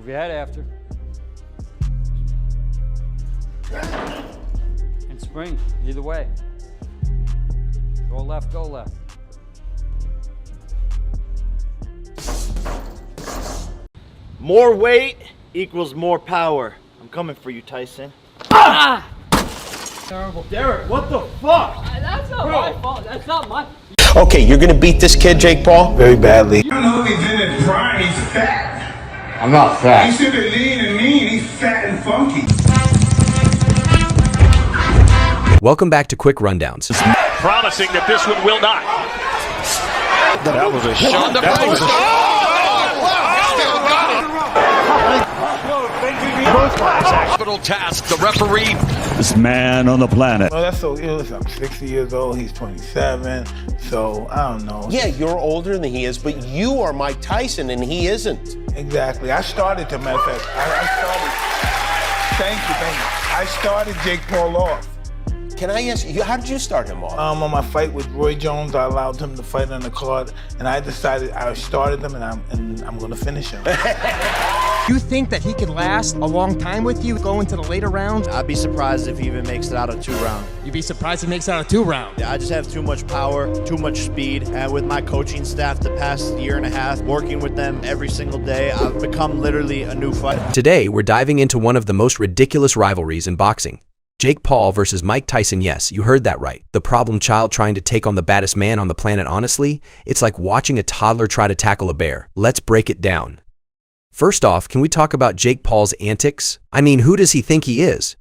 Move your head after. And spring, either way. Go left, go left. More weight equals more power. I'm coming for you, Tyson. Ah! Terrible. Derek, what the fuck? That's not my fault. That's not my. Okay, you're gonna beat this kid, Jake Paul? Very badly. I know he's in his prime, he's fat. I'm not fat. He should be lean and mean, he's fat and funky. Welcome back to Quick Rundowns. Promising that this one will not. That was a shot. That was a shot. Capital task, the referee. This man on the planet. Well, that's so listen, I'm 60 years old, he's 27, so I don't know. Yeah, you're older than he is, but you are Mike Tyson and he isn't. Exactly. I started, to matter of fact, I started. Thank you. I started Jake Paul off. Can I ask you, how did you start him off? On my fight with Roy Jones, I allowed him to fight on the card, and I decided I started him, and I'm going to finish him. You think that he could last a long time with you, go into the later rounds? I'd be surprised if he even makes it out of 2 rounds. You'd be surprised he makes it out of 2 rounds. I just have too much power, too much speed, and with my coaching staff the past year and a half, working with them every single day, I've become literally a new fighter. Today, we're diving into one of the most ridiculous rivalries in boxing. Jake Paul versus Mike Tyson. Yes, you heard that right. The problem child trying to take on the baddest man on the planet. Honestly, it's like watching a toddler try to tackle a bear. Let's break it down. First off, can we talk about Jake Paul's antics? I mean, who does he think he is?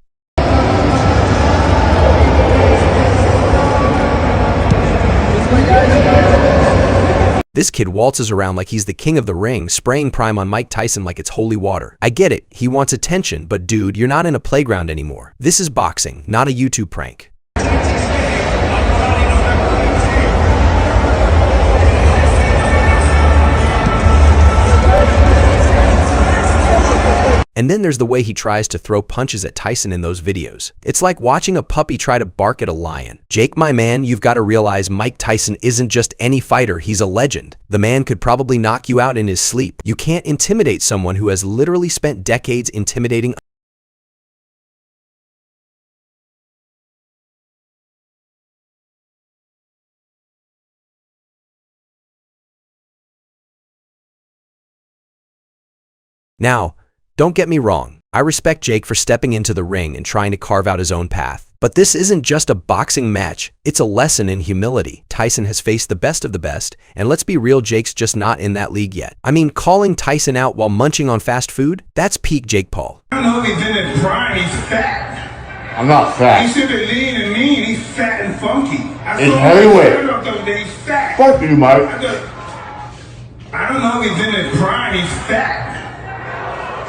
This kid waltzes around like he's the king of the ring, spraying prime on Mike Tyson like it's holy water. I get it, he wants attention, but dude, you're not in a playground anymore. This is boxing, not a YouTube prank. And then there's the way he tries to throw punches at Tyson in those videos. It's like watching a puppy try to bark at a lion. Jake, my man, you've got to realize Mike Tyson isn't just any fighter, he's a legend. The man could probably knock you out in his sleep. You can't intimidate someone who has literally spent decades intimidating. Now, don't get me wrong, I respect Jake for stepping into the ring and trying to carve out his own path. But this isn't just a boxing match, it's a lesson in humility. Tyson has faced the best of the best, and let's be real, Jake's just not in that league yet. I mean, calling Tyson out while munching on fast food? That's peak Jake Paul. I know he's in his prime, he's fat. I'm not fat. He should be lean and mean, he's fat and funky. It's heavyweight. He's fat. Fuck you, Mike. I don't know he's in his prime, he's fat.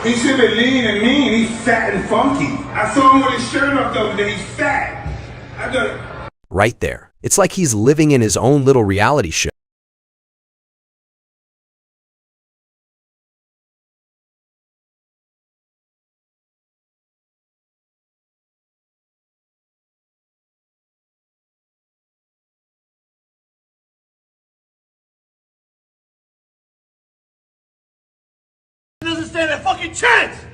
He should be lean and mean, he's fat and funky. I saw him with his shirt off the other day, he's fat. Right there. It's like he's living in his own little reality show. Doesn't stand a fucking chance!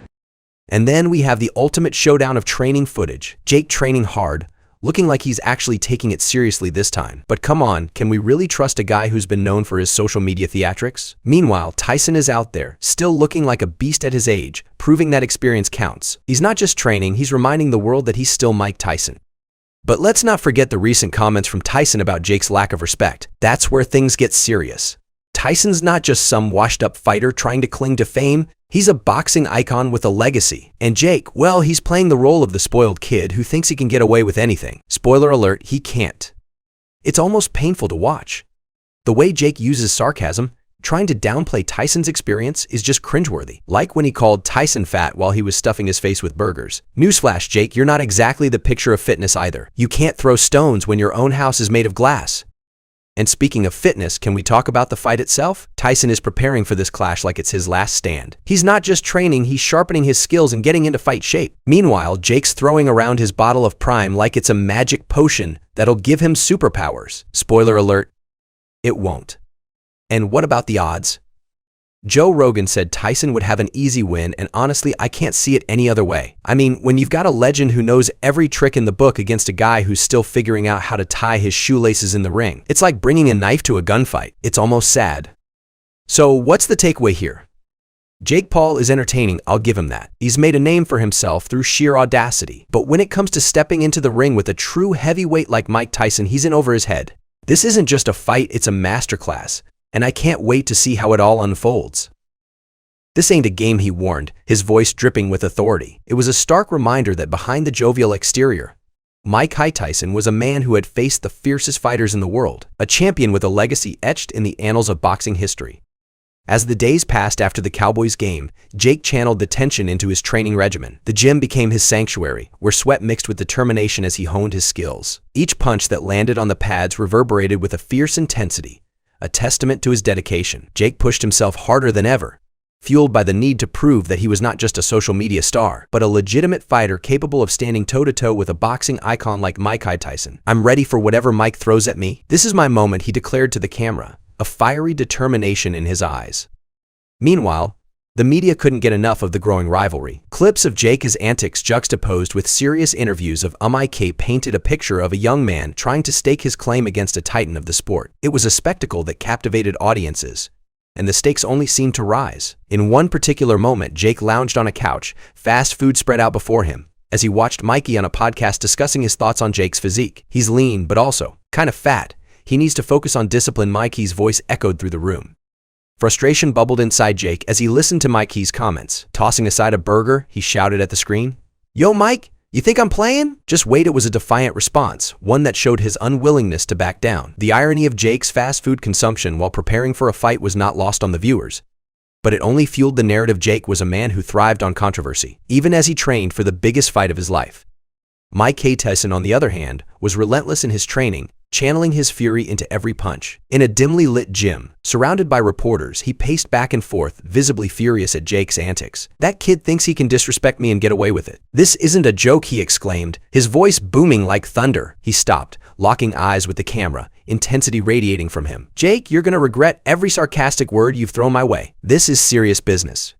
And then we have the ultimate showdown of training footage. Jake training hard, looking like he's actually taking it seriously this time. But come on, can we really trust a guy who's been known for his social media theatrics? Meanwhile, Tyson is out there, still looking like a beast at his age, proving that experience counts. He's not just training, he's reminding the world that he's still Mike Tyson. But let's not forget the recent comments from Tyson about Jake's lack of respect. That's where things get serious. Tyson's not just some washed-up fighter trying to cling to fame, he's a boxing icon with a legacy. And Jake, well, he's playing the role of the spoiled kid who thinks he can get away with anything. Spoiler alert, he can't. It's almost painful to watch. The way Jake uses sarcasm, trying to downplay Tyson's experience, is just cringeworthy. Like when he called Tyson fat while he was stuffing his face with burgers. Newsflash, Jake, you're not exactly the picture of fitness either. You can't throw stones when your own house is made of glass. And speaking of fitness, can we talk about the fight itself? Tyson is preparing for this clash like it's his last stand. He's not just training, he's sharpening his skills and getting into fight shape. Meanwhile, Jake's throwing around his bottle of Prime like it's a magic potion that'll give him superpowers. Spoiler alert, it won't. And what about the odds? Joe Rogan said Tyson would have an easy win, and honestly, I can't see it any other way. I mean, when you've got a legend who knows every trick in the book against a guy who's still figuring out how to tie his shoelaces in the ring, it's like bringing a knife to a gunfight. It's almost sad. So what's the takeaway here? Jake Paul is entertaining, I'll give him that. He's made a name for himself through sheer audacity. But when it comes to stepping into the ring with a true heavyweight like Mike Tyson, he's in over his head. This isn't just a fight, it's a masterclass, and I can't wait to see how it all unfolds. This ain't a game, he warned, his voice dripping with authority. It was a stark reminder that behind the jovial exterior, Mike Tyson was a man who had faced the fiercest fighters in the world, a champion with a legacy etched in the annals of boxing history. As the days passed after the Cowboys game, Jake channeled the tension into his training regimen. The gym became his sanctuary, where sweat mixed with determination as he honed his skills. Each punch that landed on the pads reverberated with a fierce intensity, a testament to his dedication. Jake pushed himself harder than ever, fueled by the need to prove that he was not just a social media star, but a legitimate fighter capable of standing toe-to-toe with a boxing icon like Mike Tyson. "I'm ready for whatever Mike throws at me. This is my moment," he declared to the camera, a fiery determination in his eyes. Meanwhile, the media couldn't get enough of the growing rivalry. Clips of Jake's antics juxtaposed with serious interviews of Mike painted a picture of a young man trying to stake his claim against a titan of the sport. It was a spectacle that captivated audiences, and the stakes only seemed to rise. In one particular moment, Jake lounged on a couch, fast food spread out before him, as he watched Mikey on a podcast discussing his thoughts on Jake's physique. "He's lean, but also kind of fat. He needs to focus on discipline," Mikey's voice echoed through the room. Frustration bubbled inside Jake as he listened to Mikey's comments. Tossing aside a burger, he shouted at the screen, "Yo, Mike, you think I'm playing?" Just wait, it was a defiant response, one that showed his unwillingness to back down. The irony of Jake's fast food consumption while preparing for a fight was not lost on the viewers, but it only fueled the narrative. Jake was a man who thrived on controversy, even as he trained for the biggest fight of his life. Mike Tyson, on the other hand, was relentless in his training, channeling his fury into every punch. In a dimly lit gym, surrounded by reporters, he paced back and forth, visibly furious at Jake's antics. "That kid thinks he can disrespect me and get away with it. This isn't a joke," he exclaimed, his voice booming like thunder. He stopped, locking eyes with the camera, intensity radiating from him. "Jake, you're gonna regret every sarcastic word you've thrown my way. This is serious business."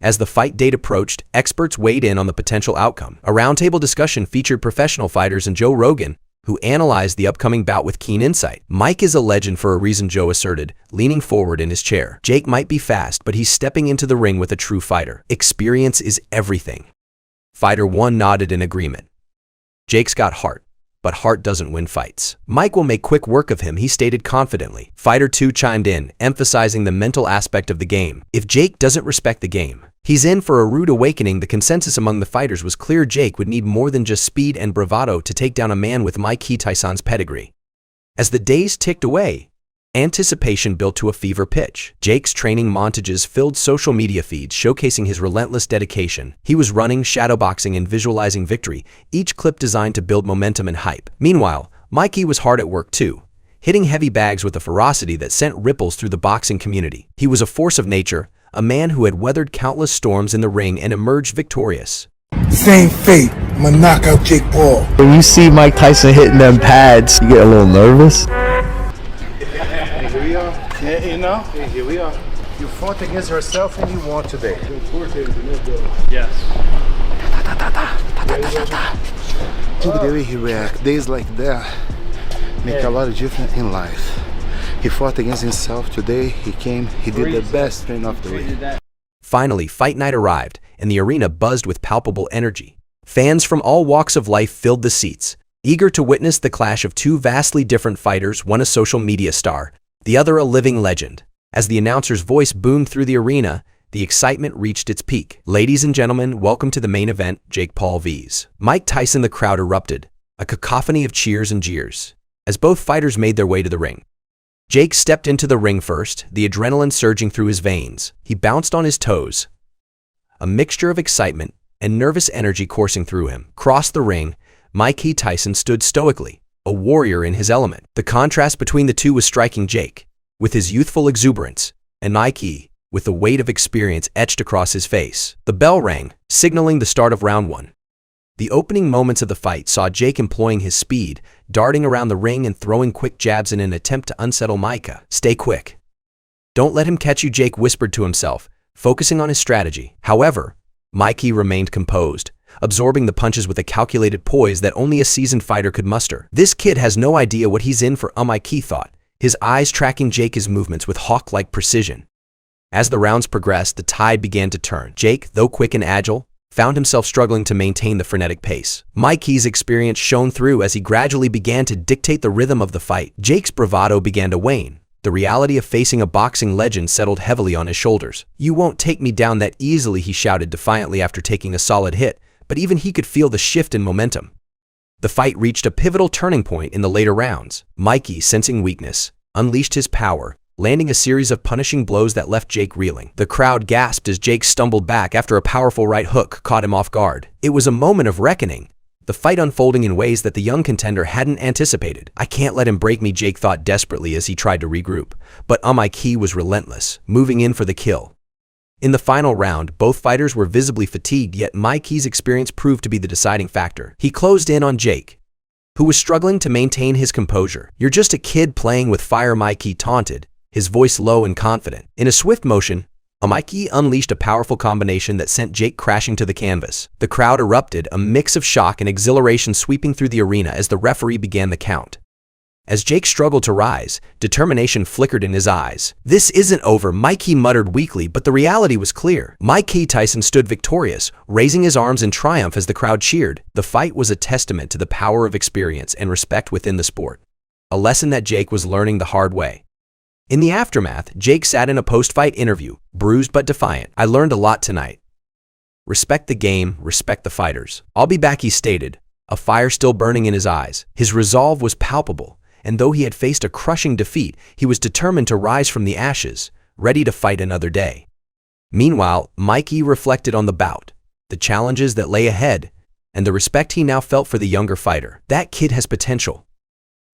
As the fight date approached, experts weighed in on the potential outcome. A roundtable discussion featured professional fighters and Joe Rogan, who analyzed the upcoming bout with keen insight. "Mike is a legend for a reason," Joe asserted, leaning forward in his chair. "Jake might be fast, but he's stepping into the ring with a true fighter. Experience is everything." Fighter 1 nodded in agreement. "Jake's got heart, but heart doesn't win fights. Mike will make quick work of him," he stated confidently. Fighter 2 chimed in, emphasizing the mental aspect of the game. "If Jake doesn't respect the game, he's in for a rude awakening." The consensus among the fighters was clear: Jake would need more than just speed and bravado to take down a man with Mike Tyson's pedigree. As the days ticked away, anticipation built to a fever pitch. Jake's training montages filled social media feeds, showcasing his relentless dedication. He was running, shadowboxing, and visualizing victory, each clip designed to build momentum and hype. Meanwhile, Mikey was hard at work too, hitting heavy bags with a ferocity that sent ripples through the boxing community. He was a force of nature, a man who had weathered countless storms in the ring and emerged victorious. Same fate. I'm gonna knock out Jake Paul. When you see Mike Tyson hitting them pads, you get a little nervous. Here we are. Yeah, you know, here we are. You fought against yourself and you won today. Yes. Look at the way he reacts. Days like that make a lot of difference in life. He fought against himself today. He came, he did the best train of the week. Finally, fight night arrived, and the arena buzzed with palpable energy. Fans from all walks of life filled the seats, eager to witness the clash of two vastly different fighters, one a social media star, the other a living legend. As the announcer's voice boomed through the arena, the excitement reached its peak. "Ladies and gentlemen, welcome to the main event, Jake Paul vs. Mike Tyson." The crowd erupted, a cacophony of cheers and jeers, as both fighters made their way to the ring. Jake stepped into the ring first, the adrenaline surging through his veins. He bounced on his toes, a mixture of excitement and nervous energy coursing through him. Across the ring, Mike Tyson stood stoically, a warrior in his element. The contrast between the two was striking. Jake, with his youthful exuberance, and Mike, with the weight of experience etched across his face. The bell rang, signaling the start of round 1. The opening moments of the fight saw Jake employing his speed, darting around the ring and throwing quick jabs in an attempt to unsettle Micah. "Stay quick. Don't let him catch you, Jake whispered to himself, focusing on his strategy. However, Mikey remained composed, absorbing the punches with a calculated poise that only a seasoned fighter could muster. This kid has no idea what he's in for, Mikey thought, his eyes tracking Jake's movements with hawk-like precision. As the rounds progressed, the tide began to turn. Jake, though quick and agile, found himself struggling to maintain the frenetic pace. Mikey's experience shone through as he gradually began to dictate the rhythm of the fight. Jake's bravado began to wane. The reality of facing a boxing legend settled heavily on his shoulders. "You won't take me down that easily," he shouted defiantly after taking a solid hit, but even he could feel the shift in momentum. The fight reached a pivotal turning point in the later rounds. Mikey, sensing weakness, unleashed his power, landing a series of punishing blows that left Jake reeling. The crowd gasped as Jake stumbled back after a powerful right hook caught him off guard. It was a moment of reckoning, the fight unfolding in ways that the young contender hadn't anticipated. "I can't let him break me," Jake thought desperately as he tried to regroup. But Mikey was relentless, moving in for the kill. In the final round, both fighters were visibly fatigued, yet Mikey's experience proved to be the deciding factor. He closed in on Jake, who was struggling to maintain his composure. "You're just a kid playing with fire," Mikey taunted, his voice low and confident. In a swift motion, Mikey unleashed a powerful combination that sent Jake crashing to the canvas. The crowd erupted, a mix of shock and exhilaration sweeping through the arena as the referee began the count. As Jake struggled to rise, determination flickered in his eyes. "This isn't over," Mikey muttered weakly, but the reality was clear. Tyson stood victorious, raising his arms in triumph as the crowd cheered. The fight was a testament to the power of experience and respect within the sport, a lesson that Jake was learning the hard way. In the aftermath, Jake sat in a post-fight interview, bruised but defiant. "I learned a lot tonight. Respect the game, respect the fighters. I'll be back," he stated, a fire still burning in his eyes. His resolve was palpable, and though he had faced a crushing defeat, he was determined to rise from the ashes, ready to fight another day. Meanwhile, Mikey reflected on the bout, the challenges that lay ahead, and the respect he now felt for the younger fighter. "That kid has potential,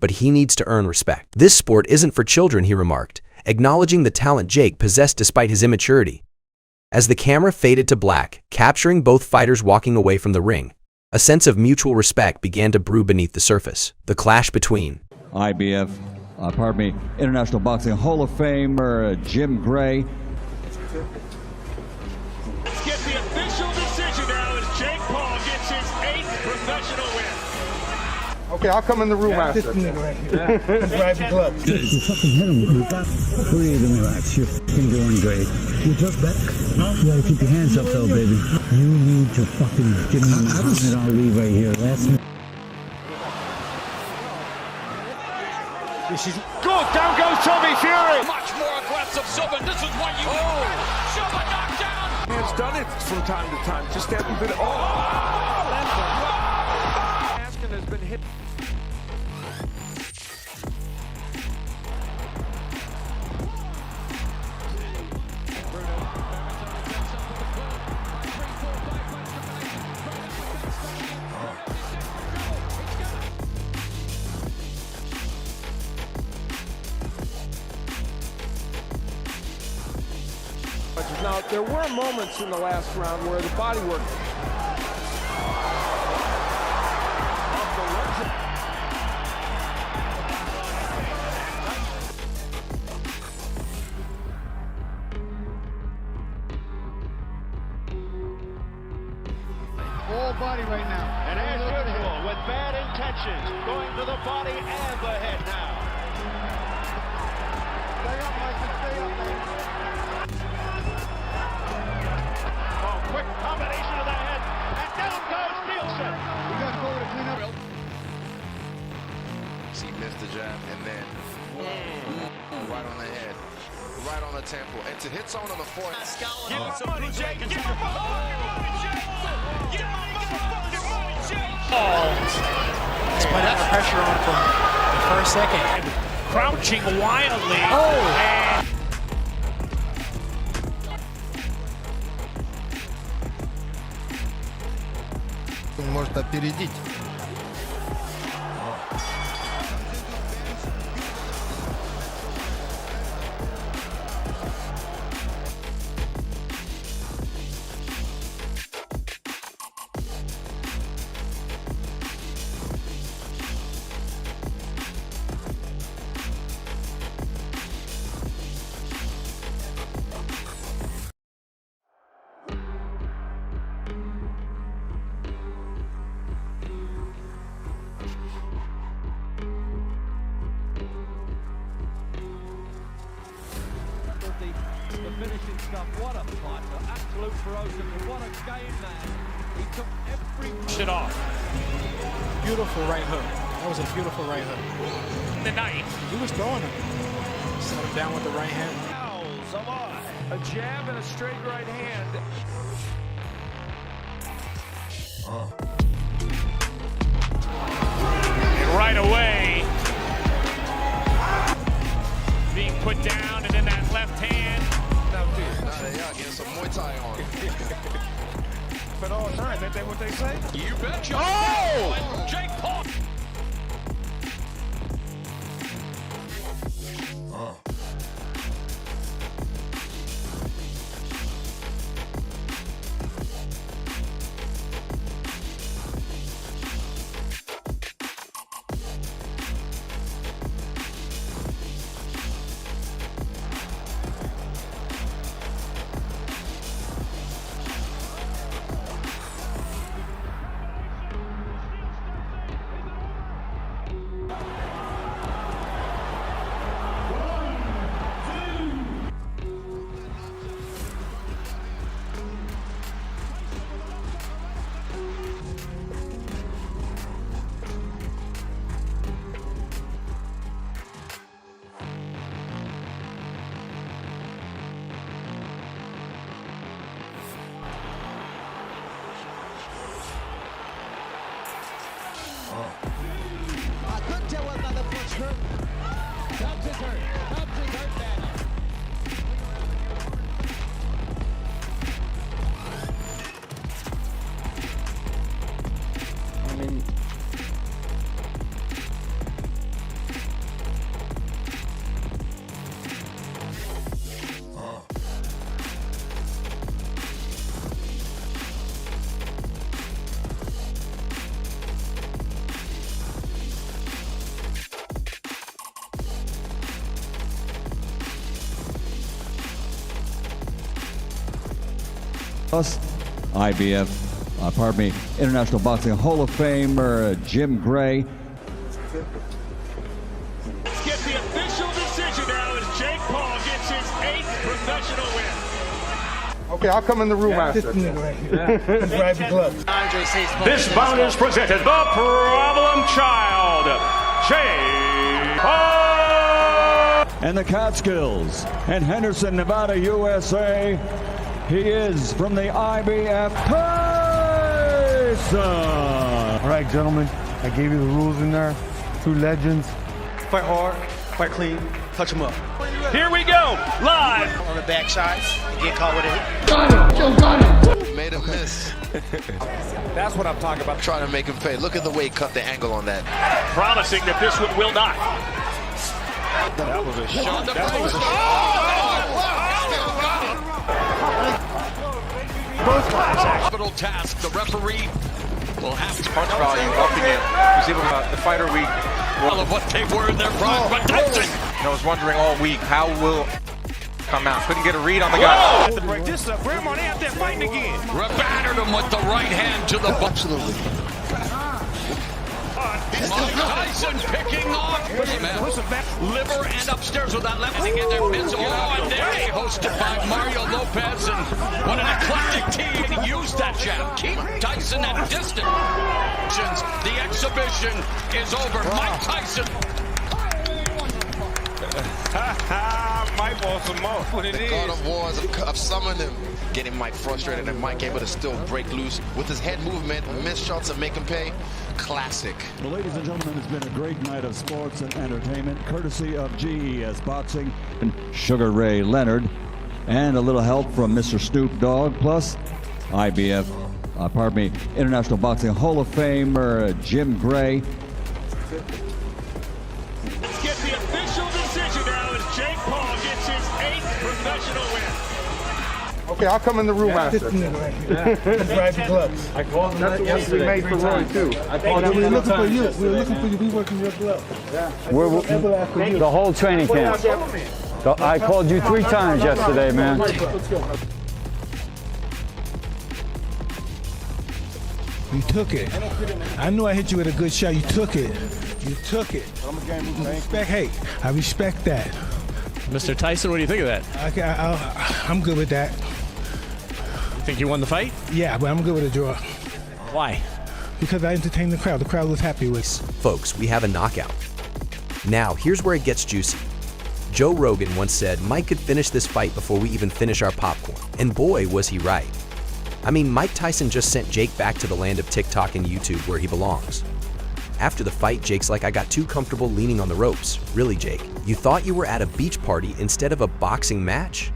but he needs to earn respect. This sport isn't for children," he remarked, acknowledging the talent Jake possessed despite his immaturity. As the camera faded to black, capturing both fighters walking away from the ring, a sense of mutual respect began to brew beneath the surface. The clash between International Boxing Hall of Famer Jim Gray. Let's get the official decision now as Jake Paul gets his 8th professional win. Okay, I'll come in the room after. This nigga right here. Grab the gloves. You fucking hit him. Breathe and relax. You're fucking doing great. You just back? No. You gotta keep your hands up though, baby. You need to fucking give me Muhammad Ali right here. This is good. Down goes Tommy Fury. Much more aggressive. Southern. This is what you Southern knocked down. He has done it from time to time. Just haven't been. Askin has been hit. Now, there were moments in the last round where the body work. Full body right now. And as usual, with bad intentions, going to the body and the head now. Stay up, Michael. Stay up, man. Quick combination of the head, and down goes Nielsen. We got to go to clean up. He missed the jab, and then right on the head, right on the temple, and to hit someone on the forehead. Get my money, Jake. Get my money, Jake. Get my motherfucking money, Jake. Despite having pressure on from the first second. Crouching wildly. And Он может опередить. amazing stuff. What a fighter. Absolute ferocity. What a game man. He took every shit off. Beautiful right hook. That was a beautiful right hook. The night. He was throwing him. Set him down with the right hand. Fouls alive. A jab and a straight right hand. And right away, being put down, and then that left hand. Now they are getting some Muay Thai on. But all times, ain't that what they say? You betcha. Oh! Jake Paul. I couldn't tell whether or not the punch hurt. Tubbs is hurt. Tubbs is hurt badly. I mean, Plus, IBF, International Boxing Hall of Famer Jim Gray. Let's get the official decision now as Jake Paul gets his 8th professional win. Okay, I'll come in the room after. This nigga right here. Grab the gloves. This bout is presented the Problem Child, Jake Paul. And the Catskills in Henderson, Nevada, USA. He is from the IBF, Tyson. All right, gentlemen, I gave you the rules in there. 2 legends. Fight hard, fight clean, touch him up. Here we go, live. On the backside, you get caught with it. Made him miss. That's what I'm talking about. Trying to make him pay. Look at the way he cut the angle on that. Promising that this one will not. That was a shot. Hospital task. The referee will have to punch volume up again. Was able to, the fighter week. All of what they were in their prime, but Tyson. I was wondering all week how will come out. Couldn't get a read on the guy. To break this up, Grandma, they out there fighting again. Battered him with the right hand to the butt. Absolutely. Tyson picking off. Liver and upstairs with that left to get their mitts. Oh, and there hosted by Mario Lopez. And what an eclectic team to use that jab. Keep Tyson at distance. The exhibition is over. Mike Tyson. Mike wants some more. What it The God of Wars have summoned him. Getting Mike frustrated and Mike able to still break loose with his head movement, miss shots and make him pay. Classic. Well, ladies and gentlemen, it's been a great night of sports and entertainment, courtesy of GES Boxing and Sugar Ray Leonard, and a little help from Mr. Snoop Dogg, plus IBF, International Boxing Hall of Famer Jim Gray. Let's get the official decision now as Jake Paul gets his 8th professional win. Okay, I'll come in the room after. This nigga right here. Grab the gloves. I called him yesterday. We made for Roy, too. We were looking for you. We were looking for you. We working your glove. The whole training camp. I called you 3 times yesterday, man. Let's go. You took it. I knew I hit you with a good shot. You took it. You took it. Respect, hey, I respect that. Mr. Tyson, what do you think of that? I'm good with that. You think you won the fight? Yeah, but I'm good with a draw. Why? Because I entertained the crowd. The crowd was happy with. Folks, we have a knockout. Now, here's where it gets juicy. Joe Rogan once said Mike could finish this fight before we even finish our popcorn. And boy, was he right. I mean, Mike Tyson just sent Jake back to the land of TikTok and YouTube where he belongs. After the fight, Jake's like, I got too comfortable leaning on the ropes. Really, Jake? You thought you were at a beach party instead of a boxing match?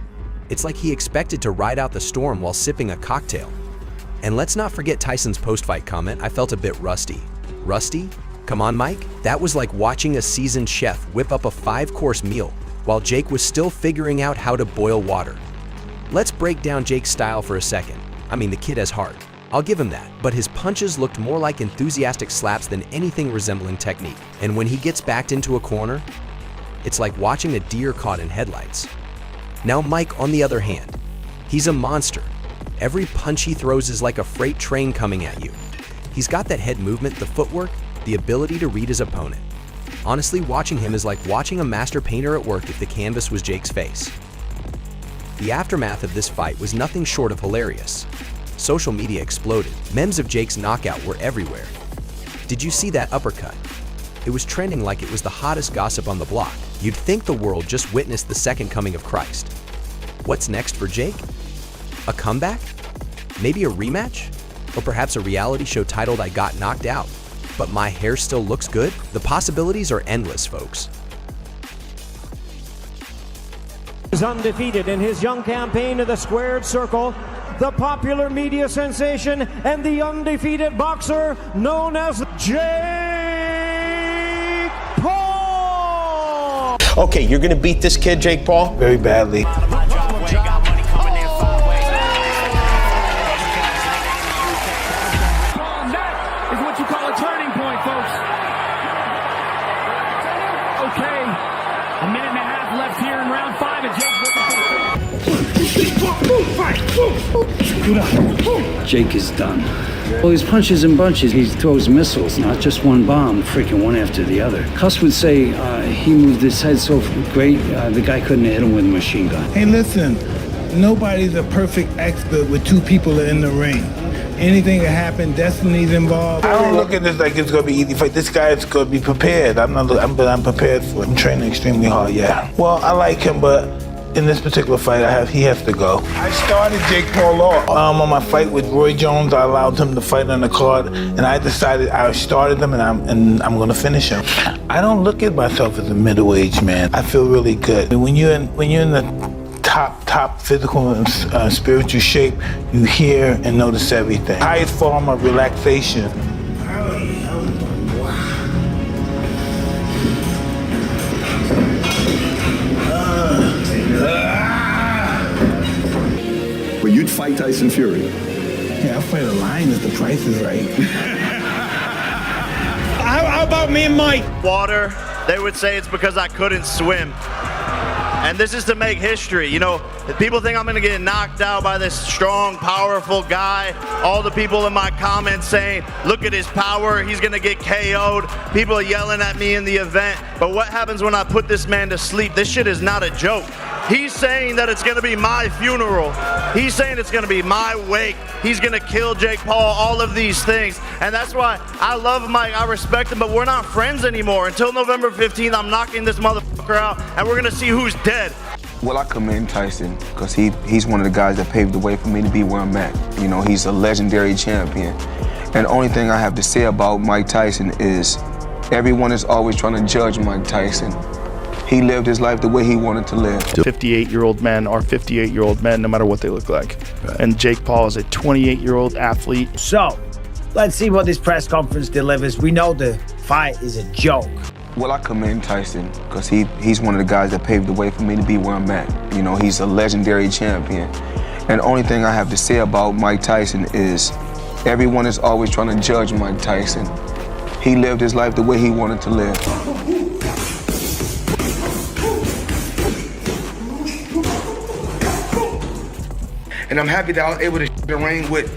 It's like he expected to ride out the storm while sipping a cocktail. And let's not forget Tyson's post-fight comment, I felt a bit rusty. Rusty? Come on, Mike? That was like watching a seasoned chef whip up a 5-course meal while Jake was still figuring out how to boil water. Let's break down Jake's style for a second. I mean, the kid has heart. I'll give him that, but his punches looked more like enthusiastic slaps than anything resembling technique. And when he gets backed into a corner, it's like watching a deer caught in headlights. Now Mike, on the other hand, he's a monster. Every punch he throws is like a freight train coming at you. He's got that head movement, the footwork, the ability to read his opponent. Honestly, watching him is like watching a master painter at work if the canvas was Jake's face. The aftermath of this fight was nothing short of hilarious. Social media exploded. Memes of Jake's knockout were everywhere. Did you see that uppercut? It was trending like it was the hottest gossip on the block. You'd think the world just witnessed the second coming of Christ. What's next for Jake? A comeback? Maybe a rematch? Or perhaps a reality show titled I Got Knocked Out, but my hair still looks good? The possibilities are endless, folks. Is undefeated in his young campaign of the Squared Circle, the popular media sensation and the undefeated boxer known as Jake Paul. Okay, you're gonna beat this kid, Jake Paul? Very badly. A minute and a half left here in round 5, and Jake's looking for Jake is done. Well, he's punches and bunches. He throws missiles, not just one bomb, freaking one after the other. Cuss would say he moved his head so great, the guy couldn't hit him with a machine gun. Hey, listen, nobody's a perfect expert with two people in the ring. Anything can happen. Destiny's involved. I don't look at this like it's gonna be easy fight. This guy is gonna be prepared. I'm prepared for it. I'm training extremely hard. Yeah. Well, I like him, but in this particular fight, he has to go. I started Jake Paul off on my fight with Roy Jones. I allowed him to fight on the card, and I decided I started him, and I'm gonna finish him. I don't look at myself as a middle-aged man. I feel really good. When you're in the top physical and spiritual shape, you hear and notice everything. Highest form of relaxation. But you'd fight Tyson Fury. Yeah, I'll fight a lion if the price is right. How about me and Mike? Water, they would say it's because I couldn't swim. And this is to make history. You know, people think I'm gonna get knocked out by this strong, powerful guy. All the people in my comments saying, look at his power, he's gonna get KO'd. People are yelling at me in the event. But what happens when I put this man to sleep? This shit is not a joke. He's saying that it's gonna be my funeral. He's saying it's gonna be my wake. He's gonna kill Jake Paul, all of these things. And that's why I love Mike, I respect him, but we're not friends anymore. Until November 15th, I'm knocking this motherfucker out, and we're gonna see who's dead. Well, I commend Tyson because he's one of the guys that paved the way for me to be where I'm at. You know, he's a legendary champion. And the only thing I have to say about Mike Tyson is everyone is always trying to judge Mike Tyson. He lived his life the way he wanted to live. 58-year-old men are 58-year-old men no matter what they look like. Right. And Jake Paul is a 28-year-old athlete. So, let's see what this press conference delivers. We know the fight is a joke. Well, I commend Tyson because he's one of the guys that paved the way for me to be where I'm at. You know, he's a legendary champion. And the only thing I have to say about Mike Tyson is everyone is always trying to judge Mike Tyson. He lived his life the way he wanted to live. And I'm happy that I was able to the ring with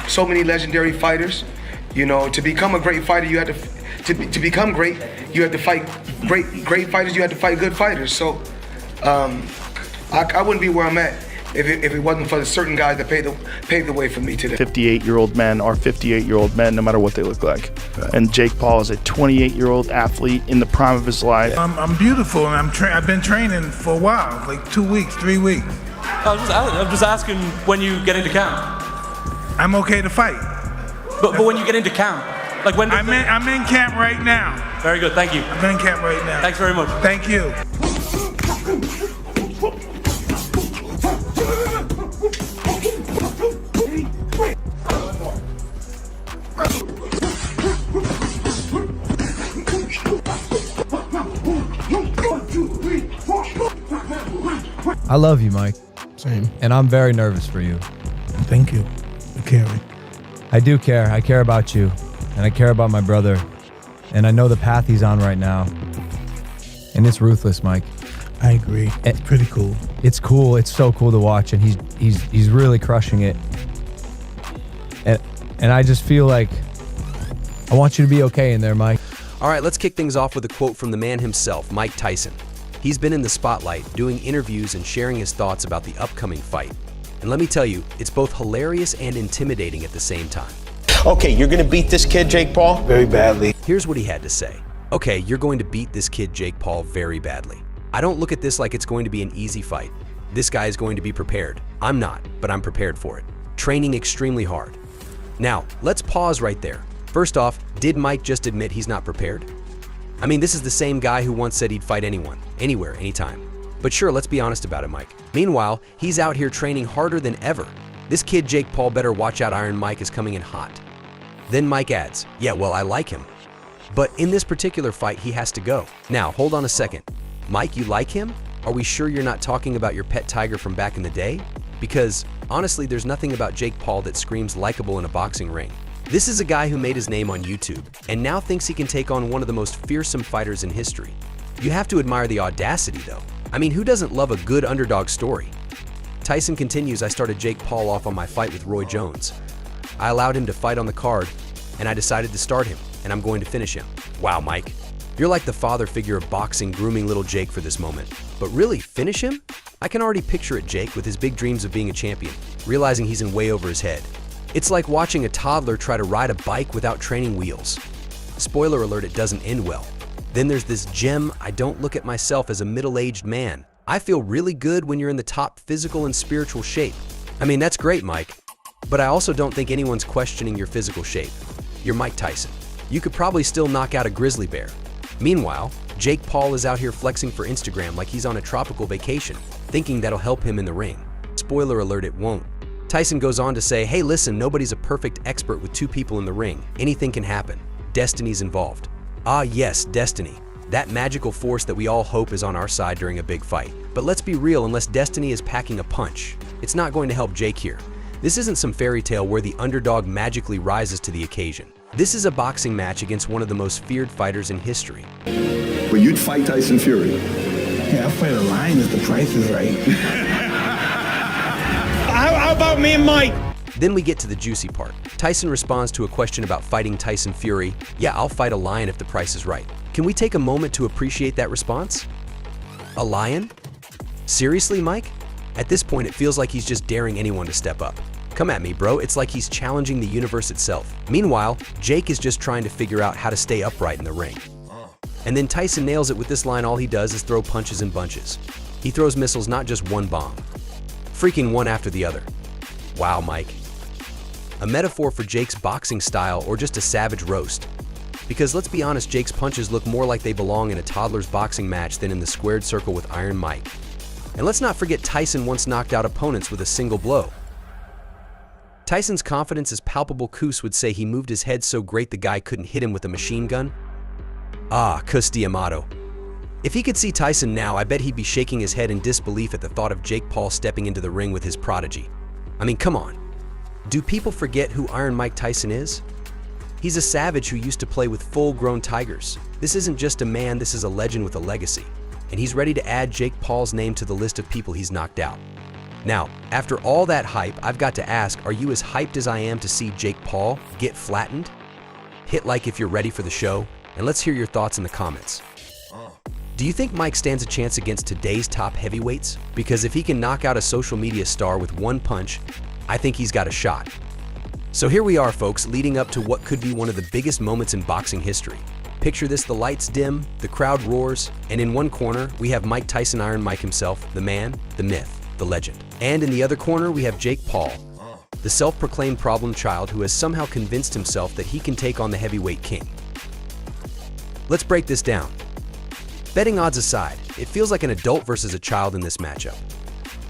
so many legendary fighters. You know, to become a great fighter, you have to become great. You have to fight great fighters. You have to fight good fighters. So I wouldn't be where I'm at if it wasn't for the certain guys that paved the way for me today. 58-year-old men are 58-year-old men, no matter what they look like. And Jake Paul is a 28-year-old athlete in the prime of his life. I'm beautiful, and I've been training for a while, like 2 weeks, 3 weeks. I'm just asking when you get into camp. I'm okay to fight. But when you get into camp, like when? I'm in camp right now. Very good, thank you. I'm in camp right now. Thanks very much. Thank you. I love you, Mike. Same. And I'm very nervous for you. Thank you for caring. I do care. I care about you. And I care about my brother. And I know the path he's on right now. And it's ruthless, Mike. I agree. It's pretty cool. It's cool. It's so cool to watch. And he's really crushing it. And I just feel like I want you to be okay in there, Mike. All right, let's kick things off with a quote from the man himself, Mike Tyson. He's been in the spotlight, doing interviews and sharing his thoughts about the upcoming fight. And let me tell you, it's both hilarious and intimidating at the same time. Okay, you're gonna beat this kid, Jake Paul? Very badly. Here's what he had to say. Okay, you're going to beat this kid, Jake Paul, very badly. I don't look at this like it's going to be an easy fight. This guy is going to be prepared. I'm not, but I'm prepared for it. Training extremely hard. Now, let's pause right there. First off, did Mike just admit he's not prepared? I mean, this is the same guy who once said he'd fight anyone, anywhere, anytime. But sure, let's be honest about it, Mike. Meanwhile, he's out here training harder than ever. This kid, Jake Paul, better watch out. Iron Mike is coming in hot. Then Mike adds, yeah, well, I like him. But in this particular fight, he has to go. Now, hold on a second. Mike, you like him? Are we sure you're not talking about your pet tiger from back in the day? Because, honestly, there's nothing about Jake Paul that screams likable in a boxing ring. This is a guy who made his name on YouTube and now thinks he can take on one of the most fearsome fighters in history. You have to admire the audacity, though. I mean, who doesn't love a good underdog story? Tyson continues, I started Jake Paul off on my fight with Roy Jones. I allowed him to fight on the card, and I decided to start him, and I'm going to finish him. Wow, Mike. You're like the father figure of boxing, grooming little Jake for this moment. But really, finish him? I can already picture it, Jake, with his big dreams of being a champion, realizing he's in way over his head. It's like watching a toddler try to ride a bike without training wheels. Spoiler alert, it doesn't end well. Then there's this gem, I don't look at myself as a middle-aged man. I feel really good when you're in the top physical and spiritual shape. I mean, that's great, Mike. But I also don't think anyone's questioning your physical shape. You're Mike Tyson. You could probably still knock out a grizzly bear. Meanwhile, Jake Paul is out here flexing for Instagram like he's on a tropical vacation, thinking that'll help him in the ring. Spoiler alert, it won't. Tyson goes on to say, hey, listen, nobody's a perfect expert with two people in the ring. Anything can happen. Destiny's involved. Ah, yes, destiny. That magical force that we all hope is on our side during a big fight. But let's be real, unless destiny is packing a punch, it's not going to help Jake here. This isn't some fairy tale where the underdog magically rises to the occasion. This is a boxing match against one of the most feared fighters in history. But you'd fight Tyson Fury. Yeah, I'll fight a lion if the price is right. How about me and Mike? Then we get to the juicy part. Tyson responds to a question about fighting Tyson Fury. Yeah, I'll fight a lion if the price is right. Can we take a moment to appreciate that response? A lion? Seriously, Mike? At this point, it feels like he's just daring anyone to step up. Come at me, bro. It's like he's challenging the universe itself. Meanwhile, Jake is just trying to figure out how to stay upright in the ring. And then Tyson nails it with this line. All he does is throw punches and bunches. He throws missiles, not just one bomb. Freaking one after the other. Wow, Mike. A metaphor for Jake's boxing style or just a savage roast. Because let's be honest, Jake's punches look more like they belong in a toddler's boxing match than in the squared circle with Iron Mike. And let's not forget Tyson once knocked out opponents with a single blow. Tyson's confidence is palpable. Coos would say he moved his head so great the guy couldn't hit him with a machine gun. Ah, Cus D'Amato. If he could see Tyson now, I bet he'd be shaking his head in disbelief at the thought of Jake Paul stepping into the ring with his prodigy. I mean, come on. Do people forget who Iron Mike Tyson is? He's a savage who used to play with full-grown tigers. This isn't just a man, this is a legend with a legacy. And he's ready to add Jake Paul's name to the list of people he's knocked out. Now, after all that hype, I've got to ask, are you as hyped as I am to see Jake Paul get flattened? Hit like if you're ready for the show, and let's hear your thoughts in the comments. Do you think Mike stands a chance against today's top heavyweights? Because if he can knock out a social media star with one punch, I think he's got a shot. So here we are, folks, leading up to what could be one of the biggest moments in boxing history. Picture this: the lights dim, the crowd roars, and in one corner, we have Mike Tyson Iron Mike himself, the man, the myth, the legend. And in the other corner, we have Jake Paul, the self-proclaimed problem child who has somehow convinced himself that he can take on the heavyweight king. Let's break this down. Betting odds aside, it feels like an adult versus a child in this matchup.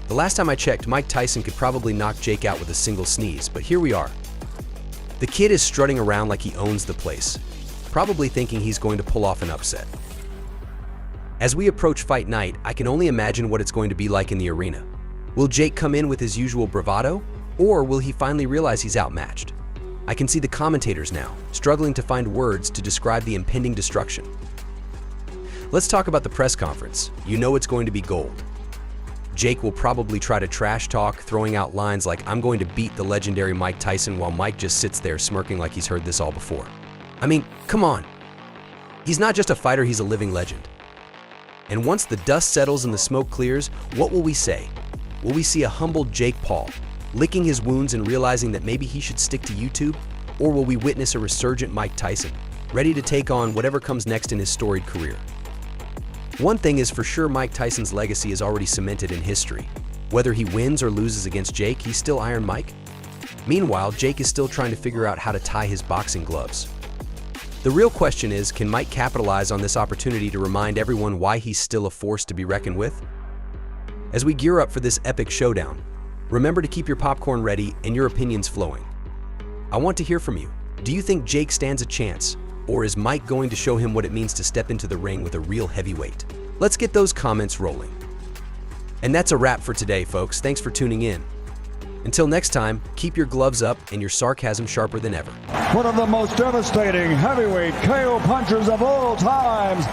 The last time I checked, Mike Tyson could probably knock Jake out with a single sneeze, but here we are. The kid is strutting around like he owns the place, probably thinking he's going to pull off an upset. As we approach fight night, I can only imagine what it's going to be like in the arena. Will Jake come in with his usual bravado, or will he finally realize he's outmatched? I can see the commentators now, struggling to find words to describe the impending destruction. Let's talk about the press conference. You know it's going to be gold. Jake will probably try to trash talk, throwing out lines like, "I'm going to beat the legendary Mike Tyson," while Mike just sits there smirking like he's heard this all before. I mean, come on. He's not just a fighter, he's a living legend. And once the dust settles and the smoke clears, what will we say? Will we see a humbled Jake Paul, licking his wounds and realizing that maybe he should stick to YouTube? Or will we witness a resurgent Mike Tyson, ready to take on whatever comes next in his storied career? One thing is for sure, Mike Tyson's legacy is already cemented in history. Whether he wins or loses against Jake, he's still Iron Mike. Meanwhile, Jake is still trying to figure out how to tie his boxing gloves. The real question is, can Mike capitalize on this opportunity to remind everyone why he's still a force to be reckoned with? As we gear up for this epic showdown, remember to keep your popcorn ready and your opinions flowing. I want to hear from you. Do you think Jake stands a chance? Or is Mike going to show him what it means to step into the ring with a real heavyweight? Let's get those comments rolling. And that's a wrap for today, folks. Thanks for tuning in. Until next time, keep your gloves up and your sarcasm sharper than ever. One of the most devastating heavyweight KO punchers of all times,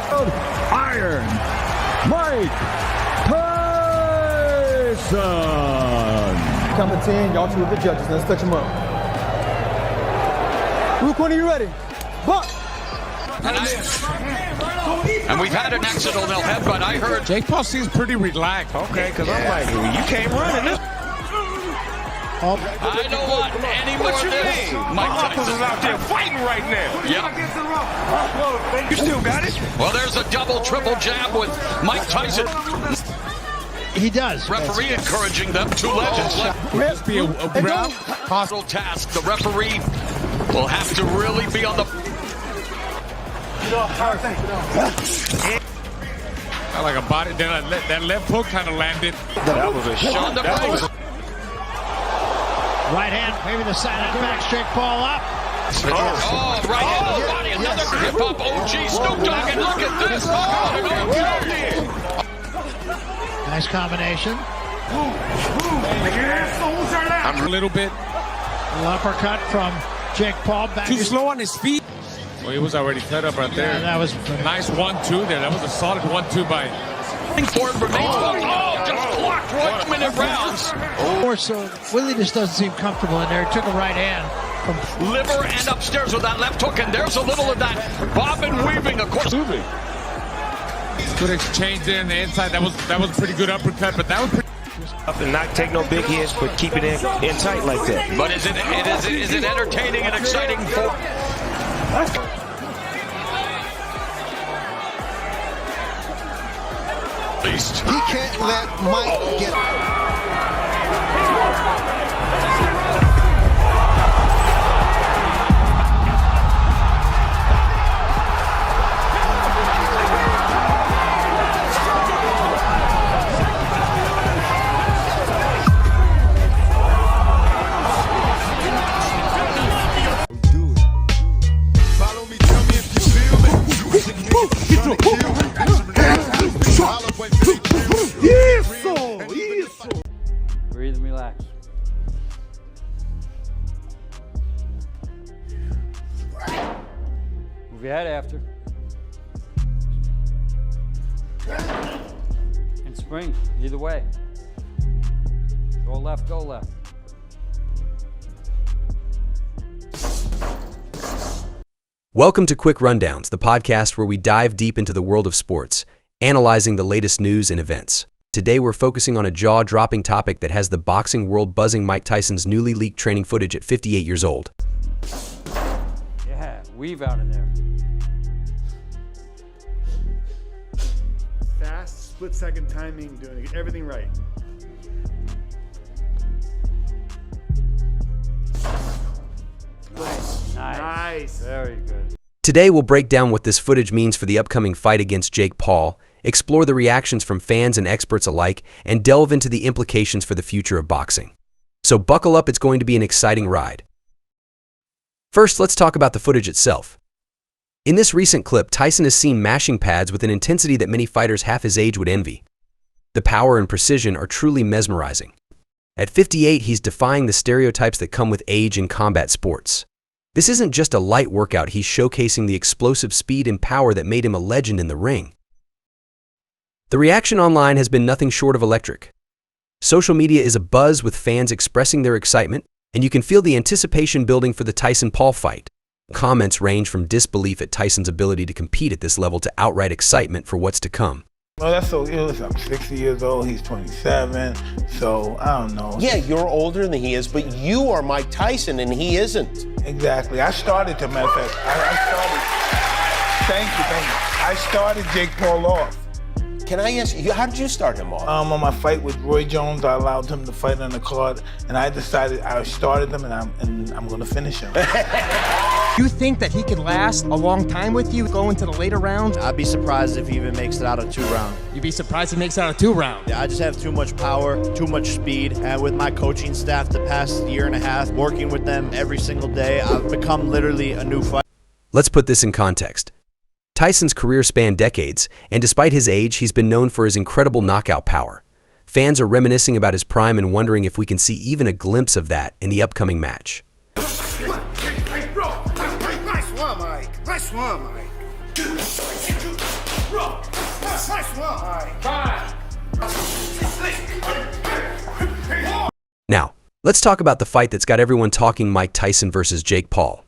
Iron Mike Tyson. Count to 10, y'all two are the judges. Let's touch them up. Which one are you ready? Buck! And we've had an accidental headbutt. I heard Jake Paul seems pretty relaxed. Okay, because I'm like, you can't run in this. I don't want any more of this. My officers is out there fighting right now. Yeah. You still got it? Well, there's a double, triple jab with Mike Tyson. He does. Referee encouraging them. Two legends left. Will this be a round? Hostile task. The referee will have to really be on the... I like a body. Then that left hook kind of landed. That was a shot. Right hand, maybe the silent back, Jake Paul up. Oh, right hand to the body. Another hip-hop OG Snoop Dogg. And look at this. Nice combination. I'm a little bit. Uppercut from Jake Paul. Back Too slow on his feet. Well, he was already cut up right there. Yeah, that was a nice 1-2 there. That was a solid 1-2 by. Forward remains. Oh, just blocked 1 minute rounds. More so, Willie just doesn't seem comfortable in there. He took a right hand from liver and upstairs with that left hook, and there's a little of that bobbing weaving, of course. Good exchange there in the inside. That was a pretty good uppercut, but that was pretty. Up and not take no big hits, but keep it in tight like that. But is it entertaining and exciting for? He can't let Mike get. Breathe and relax. Move your head after. And spring, either way. Go left, go left. Welcome to Quick Rundowns, the podcast where we dive deep into the world of sports analyzing the latest news and events. Today we're focusing on a jaw-dropping topic that has the boxing world buzzing: Mike Tyson's newly leaked training footage at 58 years old. Yeah, weave out of there. Fast, split-second timing, doing everything right. Nice. Very good. Today we'll break down what this footage means for the upcoming fight against Jake Paul, explore the reactions from fans and experts alike, and delve into the implications for the future of boxing. So buckle up, it's going to be an exciting ride. First, let's talk about the footage itself. In this recent clip, Tyson is seen mashing pads with an intensity that many fighters half his age would envy. The power and precision are truly mesmerizing. At 58, he's defying the stereotypes that come with age in combat sports. This isn't just a light workout, he's showcasing the explosive speed and power that made him a legend in the ring. The reaction online has been nothing short of electric. Social media is abuzz with fans expressing their excitement, and you can feel the anticipation building for the Tyson-Paul fight. Comments range from disbelief at Tyson's ability to compete at this level to outright excitement for what's to come. Well, that's so ill. I'm 60 years old, he's 27, so I don't know. Yeah, you're older than he is, but you are Mike Tyson and he isn't. Exactly. I started, to matter of fact, thank you. I started Jake Paul off. Can I ask you, how did you start him off? On my fight with Roy Jones, I allowed him to fight on the card, and I decided I started him, and I'm going to finish him. You think that he could last a long time with you, go into the later rounds? I'd be surprised if he even makes it out of 2 rounds. You'd be surprised if he makes it out of 2 rounds. I just have too much power, too much speed, and with my coaching staff the past year and a half, working with them every single day, I've become literally a new fighter. Let's put this in context. Tyson's career spanned decades, and despite his age, he's been known for his incredible knockout power. Fans are reminiscing about his prime and wondering if we can see even a glimpse of that in the upcoming match. Nice one, Mike. Now, let's talk about the fight that's got everyone talking: Mike Tyson versus Jake Paul.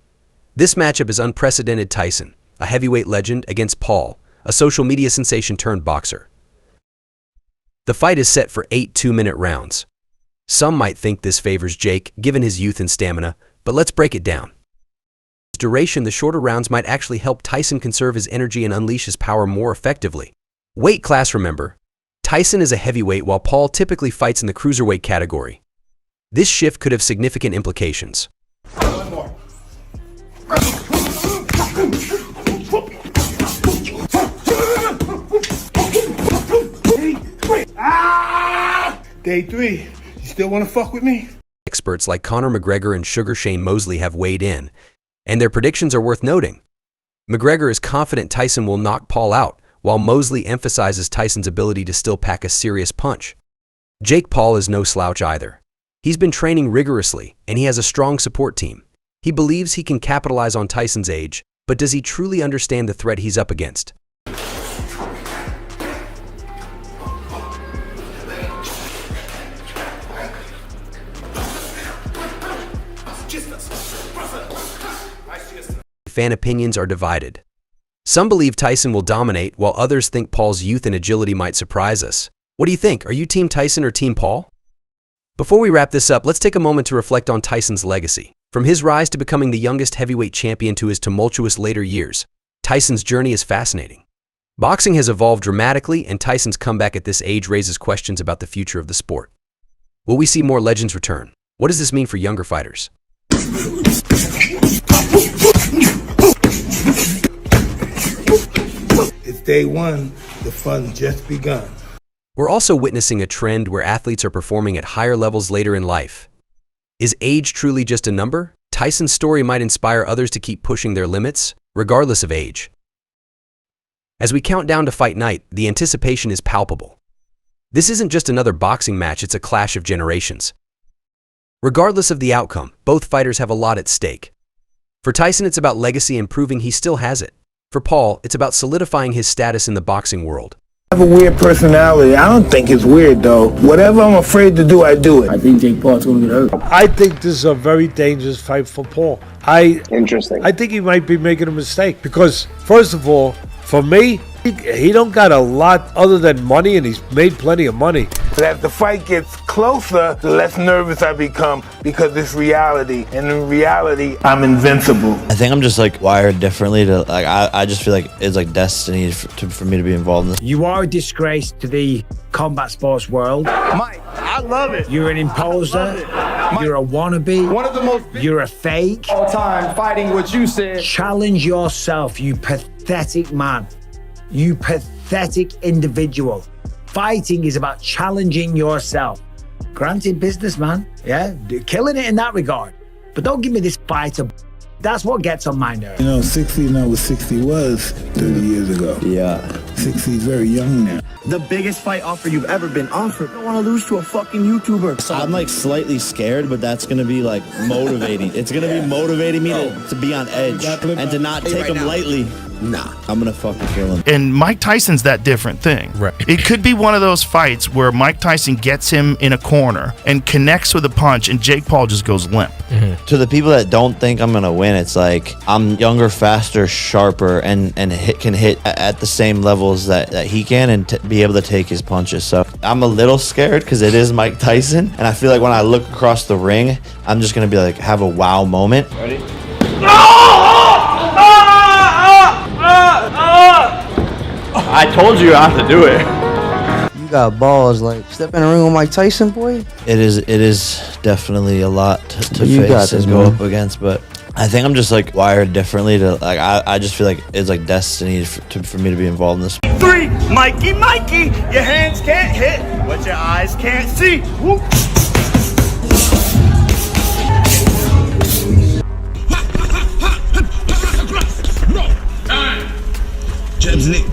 This matchup is unprecedented. Tyson, a heavyweight legend, against Paul, a social media sensation turned boxer. The fight is set for 8 2-minute rounds. Some might think this favors Jake, given his youth and stamina, but let's break it down. Duration, the shorter rounds might actually help Tyson conserve his energy and unleash his power more effectively. Weight class, remember, Tyson is a heavyweight while Paul typically fights in the cruiserweight category. This shift could have significant implications. One more. Day 3, you still want to fuck with me? Experts like Conor McGregor and Sugar Shane Mosley have weighed in, and their predictions are worth noting. McGregor is confident Tyson will knock Paul out, while Mosley emphasizes Tyson's ability to still pack a serious punch. Jake Paul is no slouch either. He's been training rigorously, and he has a strong support team. He believes he can capitalize on Tyson's age, but does he truly understand the threat he's up against? Fan opinions are divided. Some believe Tyson will dominate, while others think Paul's youth and agility might surprise us. What do you think? Are you Team Tyson or Team Paul? Before we wrap this up, let's take a moment to reflect on Tyson's legacy. From his rise to becoming the youngest heavyweight champion to his tumultuous later years, Tyson's journey is fascinating. Boxing has evolved dramatically, and Tyson's comeback at this age raises questions about the future of the sport. Will we see more legends return? What does this mean for younger fighters? It's day 1, the fun's just begun. We're also witnessing a trend where athletes are performing at higher levels later in life. Is age truly just a number? Tyson's story might inspire others to keep pushing their limits, regardless of age. As we count down to fight night, the anticipation is palpable. This isn't just another boxing match, it's a clash of generations. Regardless of the outcome, both fighters have a lot at stake. For Tyson, it's about legacy and proving he still has it. For Paul, it's about solidifying his status in the boxing world. I have a weird personality. I don't think it's weird, though. Whatever I'm afraid to do, I do it. I think Jake Paul's going to get hurt. I think this is a very dangerous fight for Paul. Interesting. I think he might be making a mistake because, first of all, for me, He don't got a lot other than money, and he's made plenty of money. But as the fight gets closer, the less nervous I become because it's reality. And in reality, I'm invincible. I think I'm just like wired differently to like, I just feel like it's like destiny for me to be involved in this. You are a disgrace to the combat sports world. Mike, I love it. You're an imposter. You're a wannabe. One of the most You're a fake. all time fighting what you said. Challenge yourself, you pathetic man. You pathetic individual. Fighting is about challenging yourself. Granted, businessman, yeah, killing it in that regard. But don't give me this fighter. That's what gets on my nerves. You know, 60 is not what 60 was 30 years ago. Yeah. 60 is very young now. The biggest fight offer you've ever been offered. I don't want to lose to a fucking YouTuber. I'm like slightly scared, but that's gonna be like motivating. It's gonna be motivating me to be on edge and to not take him lightly. Nah, I'm gonna fucking kill him. And Mike Tyson's that different thing. Right. It could be one of those fights where Mike Tyson gets him in a corner and connects with a punch, and Jake Paul just goes limp. To the people that don't think I'm gonna win, it's like I'm younger, faster, sharper, and can hit at the same levels that he can, and be able to take his punches. So I'm a little scared because it is Mike Tyson, and I feel like when I look across the ring, I'm just gonna be like have a wow moment. Ready? I told you I have to do it. You got balls. Like, step in a ring with Mike Tyson, boy. It is definitely a lot to You got face this, and go man. up against, but I think I'm just like wired differently to like I just feel like it's like destiny for me to be involved in this. 3, Mikey, your hands can't hit what your eyes can't see. Whoop. Jabs leg.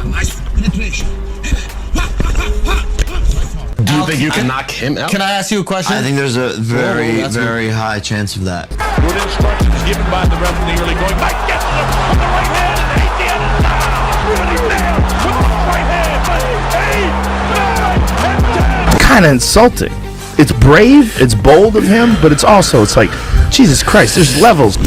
Nice penetration. Do you think you can knock him out? Can I ask you a question? I think there's a very high chance of that. Good instructions given by the ref in the early going. Mike gets him with the right hand, and he did it. Really nailed with the right hand. 8, 9, and 10. Kind of insulting. It's brave, it's bold of him, but it's also, it's like, Jesus Christ, there's levels.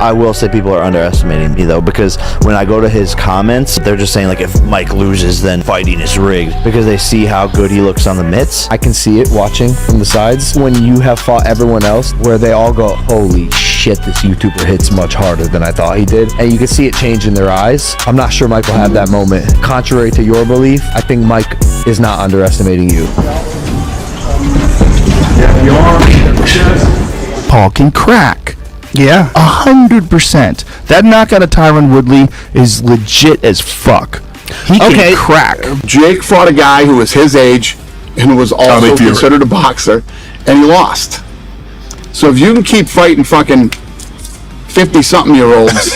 I will say people are underestimating me though, because when I go to his comments, they're just saying like if Mike loses, then fighting is rigged, because they see how good he looks on the mitts. I can see it watching from the sides when you have fought everyone else, where they all go, holy shit, this YouTuber hits much harder than I thought he did. And you can see it change in their eyes. I'm not sure Mike will have that moment. Contrary to your belief, I think Mike is not underestimating you. Paul can crack. Yeah, 100%. That knockout of Tyron Woodley is legit as fuck. He can crack. Jake fought a guy who was his age and was also considered a boxer, and he lost. So if you can keep fighting fucking 50-something-year-olds,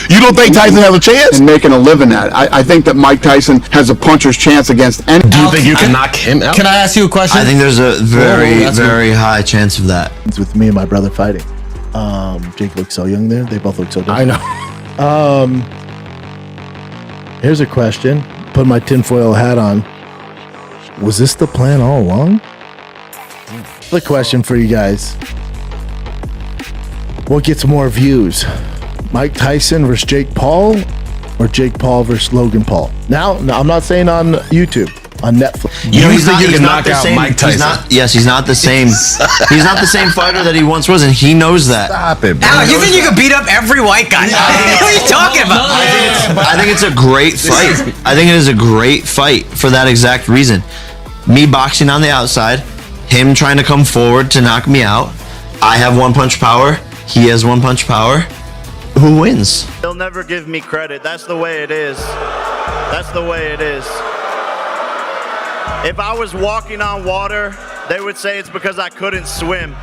You don't think Tyson has a chance? And making a living at it. I think that Mike Tyson has a puncher's chance against any. Do you think you can knock him out? Can I ask you a question? I think there's a very high chance of that. It's with me and my brother fighting. Jake looks so young there. They both look so different. I know. Here's a question. Put my tinfoil hat on. Was this the plan all along? The question for you guys. What gets more views? Mike Tyson versus Jake Paul, or Jake Paul versus Logan Paul? Now, I'm not saying on YouTube. On Netflix. You think you can knock out Mike Tyson? He's not the same. He's not the same fighter that he once was, and he knows that. Stop it, bro. Alex, you think you can beat up every white guy? What are you talking about? I think it's a great fight. I think it is a great fight for that exact reason. Me boxing on the outside, him trying to come forward to knock me out. I have one punch power. He has one punch power. Who wins? They'll never give me credit. That's the way it is. That's the way it is. If I was walking on water, they would say it's because I couldn't swim.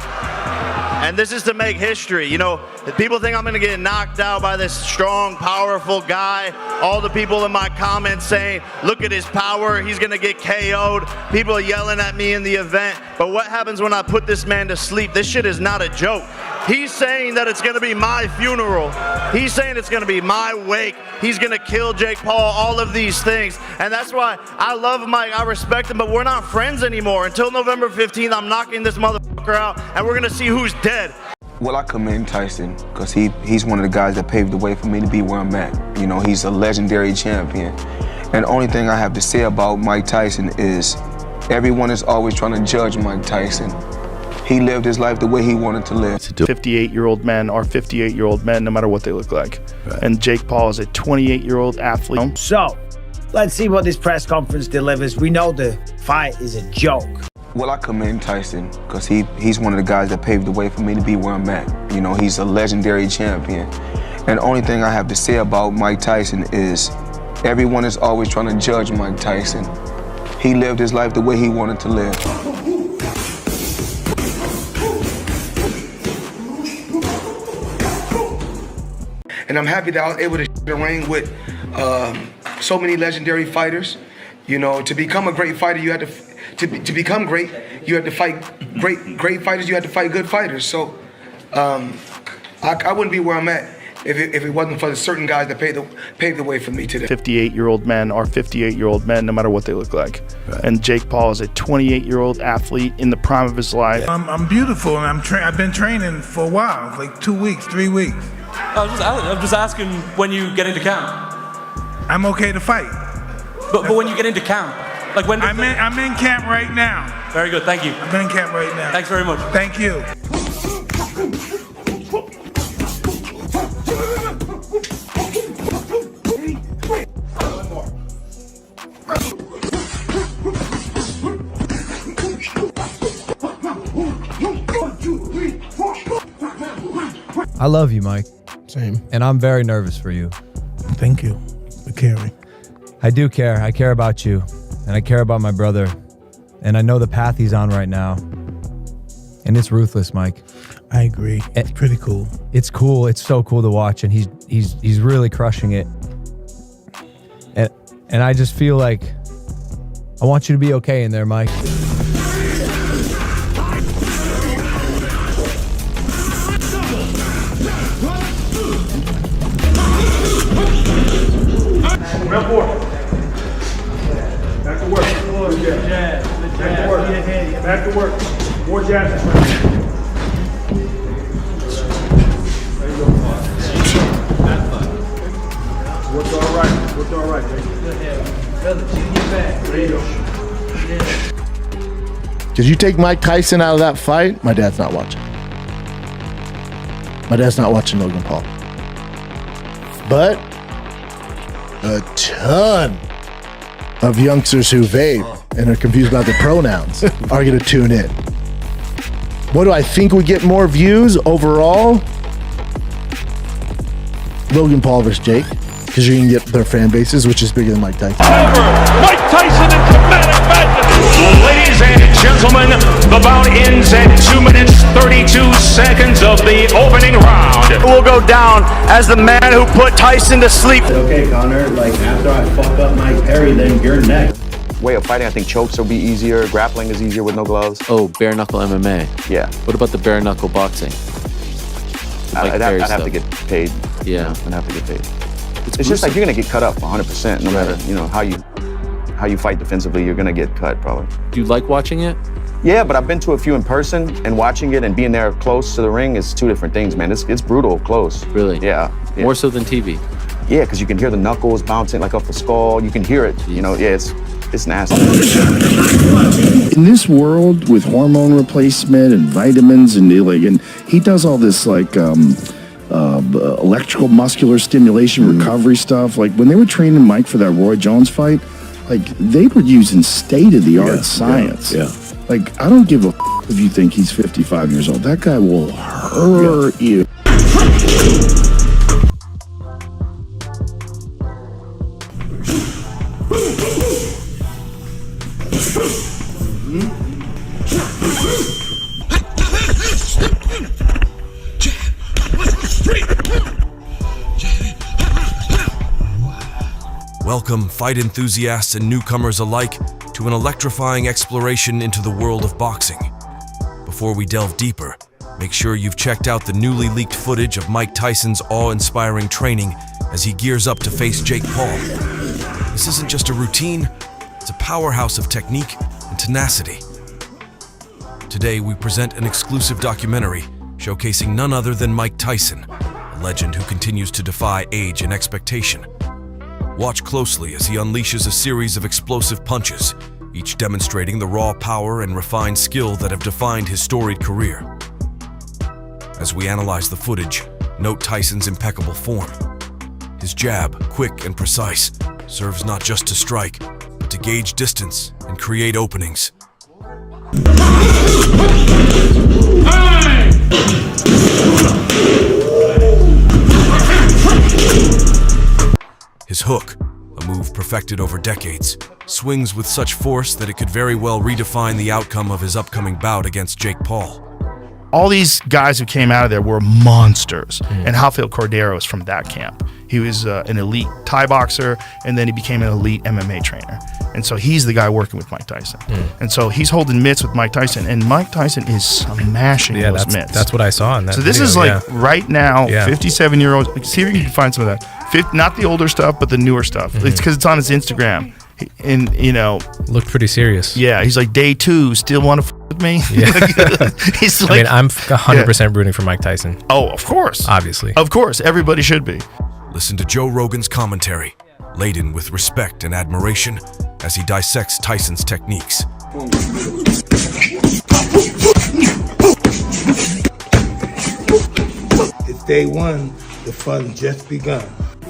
And this is to make history. You know, people think I'm going to get knocked out by this strong, powerful guy. All the people in my comments saying, look at his power, he's going to get KO'd. People are yelling at me in the event. But what happens when I put this man to sleep? This shit is not a joke. He's saying that it's going to be my funeral. He's saying it's going to be my wake. He's going to kill Jake Paul, all of these things. And that's why I love Mike. I respect him, but we're not friends anymore. Until November 15th, I'm knocking this motherfucker out, and we're going to see who's dead. Well, I commend Tyson because he's one of the guys that paved the way for me to be where I'm at. You know, he's a legendary champion. And the only thing I have to say about Mike Tyson is everyone is always trying to judge Mike Tyson. He lived his life the way he wanted to live. 58-year-old men are 58-year-old men, no matter what they look like. Right. And Jake Paul is a 28-year-old athlete. So, let's see what this press conference delivers. We know the fight is a joke. Well, I commend Tyson because he's one of the guys that paved the way for me to be where I'm at. You know, he's a legendary champion. And the only thing I have to say about Mike Tyson is everyone is always trying to judge Mike Tyson. He lived his life the way he wanted to live. And I'm happy that I was able to share the ring with so many legendary fighters. You know, to become a great fighter, you had to become great. You had to fight great fighters. You had to fight good fighters. So I wouldn't be where I'm at if it wasn't for the certain guys that paved the way for me today. 58-year-old men are 58-year-old men, no matter what they look like. Right. And Jake Paul is a 28-year-old athlete in the prime of his life. I'm beautiful, and I've been training for a while, like 2 weeks, 3 weeks. I'm just asking when you get into camp. I'm okay to fight. But when you get into camp, like when I'm in camp right now. Very good, thank you. I'm in camp right now. Thanks very much. Thank you. I love you, Mike. Same. And I'm very nervous for you. Thank you for caring. I do care. I care about you. And I care about my brother. And I know the path he's on right now. And it's ruthless, Mike. I agree. It's pretty cool. It's cool. It's so cool to watch. And he's really crushing it. And I just feel like I want you to be okay in there, Mike. Round 4. Back to work. Back to work. Back to work. More jabs. There you go. Worked all right. Worked all right. There you go. Did you take Mike Tyson out of that fight? My dad's not watching. My dad's not watching Logan Paul. But a ton of youngsters who vape and are confused about their pronouns are going to tune in. What do I think would get more views overall? Logan Paul versus Jake, because you're going to get their fan bases, which is bigger than Mike Tyson. Mike Tyson in dramatic fashion. Ladies and gentlemen, the bout ends at 2 minutes 32 seconds of the opening round. Will go down as the man who put Tyson to sleep. Okay, Connor, like after I fuck up Mike Perry, then you're next. Way of fighting, I think chokes will be easier. Grappling is easier with no gloves. Oh, bare knuckle MMA. Yeah. What about the bare knuckle boxing? I'd have to get paid. Yeah. I'd have to get paid. It's just like you're gonna get cut up 100%, no matter how you fight defensively. You're gonna get cut probably. Do you like watching it? Yeah, but I've been to a few in person, and watching it and being there close to the ring is two different things, man. It's brutal close. Really? Yeah. More so than TV. Yeah, because you can hear the knuckles bouncing like off the skull. You can hear it. You know, yeah, it's nasty. In this world with hormone replacement and vitamins and he does all this electrical muscular stimulation recovery stuff. Like when they were training Mike for that Roy Jones fight, like they were using state-of-the-art science. Yeah. Like I don't give a if you think he's 55 years old. That guy will hurt you. Welcome, fight enthusiasts and newcomers alike, to an electrifying exploration into the world of boxing. Before we delve deeper, make sure you've checked out the newly leaked footage of Mike Tyson's awe-inspiring training as he gears up to face Jake Paul. This isn't just a routine, it's a powerhouse of technique and tenacity. Today, we present an exclusive documentary showcasing none other than Mike Tyson, a legend who continues to defy age and expectation. Watch closely as he unleashes a series of explosive punches, each demonstrating the raw power and refined skill that have defined his storied career. As we analyze the footage, note Tyson's impeccable form. His jab, quick and precise, serves not just to strike, but to gauge distance and create openings. His hook, a move perfected over decades, swings with such force that it could very well redefine the outcome of his upcoming bout against Jake Paul. All these guys who came out of there were monsters, and Rafael Cordeiro is from that camp. He was an elite Thai boxer, and then he became an elite MMA trainer. And so he's the guy working with Mike Tyson. And so he's holding mitts with Mike Tyson, and Mike Tyson is smashing those mitts. That's what I saw in that So this video, is like right now, 57-year-old. See if you can find some of that. Not the older stuff, but the newer stuff. It's because it's on his Instagram. And, you know, looked pretty serious. Yeah, he's like, day 2, still want to with me? Yeah. He's like, I mean, I'm 100% rooting for Mike Tyson. Oh, of course. Obviously. Of course. Everybody should be. Listen to Joe Rogan's commentary, laden with respect and admiration as he dissects Tyson's techniques. It's day 1. The fun just begun.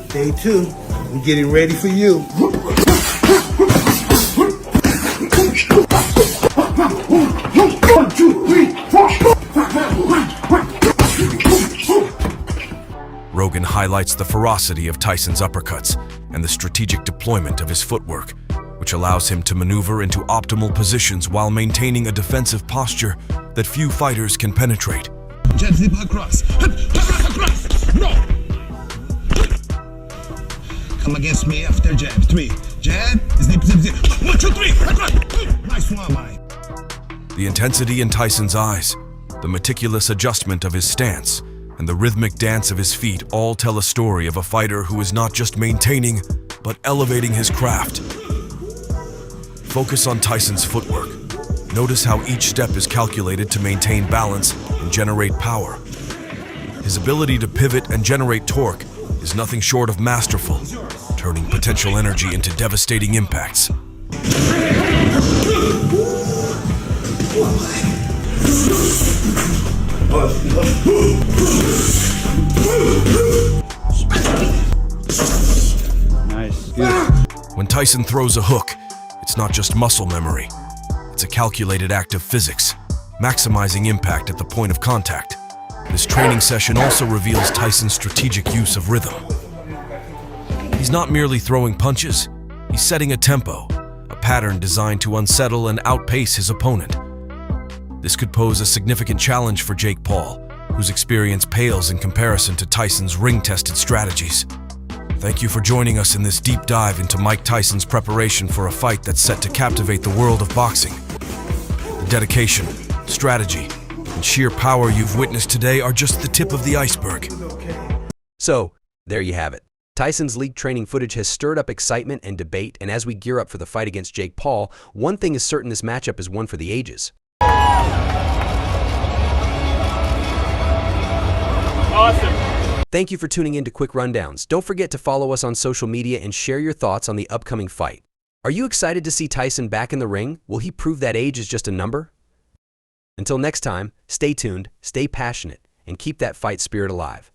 Day 2. I'm getting ready for you. 1, 2, 3, 4. Rogan highlights the ferocity of Tyson's uppercuts and the strategic deployment of his footwork, which allows him to maneuver into optimal positions while maintaining a defensive posture that few fighters can penetrate. Gently across. No. Come against me after jab. 3. Jab. Zip, zip, zip. 1, 2, 3. Nice one, Mike. The intensity in Tyson's eyes, the meticulous adjustment of his stance, and the rhythmic dance of his feet all tell a story of a fighter who is not just maintaining, but elevating his craft. Focus on Tyson's footwork. Notice how each step is calculated to maintain balance and generate power. His ability to pivot and generate torque is nothing short of masterful, turning potential energy into devastating impacts. Nice. Good. When Tyson throws a hook, it's not just muscle memory. It's a calculated act of physics, maximizing impact at the point of contact. This training session also reveals Tyson's strategic use of rhythm. He's not merely throwing punches, he's setting a tempo, a pattern designed to unsettle and outpace his opponent. This could pose a significant challenge for Jake Paul, whose experience pales in comparison to Tyson's ring-tested strategies. Thank you for joining us in this deep dive into Mike Tyson's preparation for a fight that's set to captivate the world of boxing. The dedication, strategy, and sheer power you've witnessed today are just the tip of the iceberg. So, there you have it. Tyson's leaked training footage has stirred up excitement and debate, and as we gear up for the fight against Jake Paul, one thing is certain: this matchup is one for the ages. Awesome. Thank you for tuning in to Quick Rundowns. Don't forget to follow us on social media and share your thoughts on the upcoming fight. Are you excited to see Tyson back in the ring? Will he prove that age is just a number? Until next time, stay tuned, stay passionate, and keep that fight spirit alive.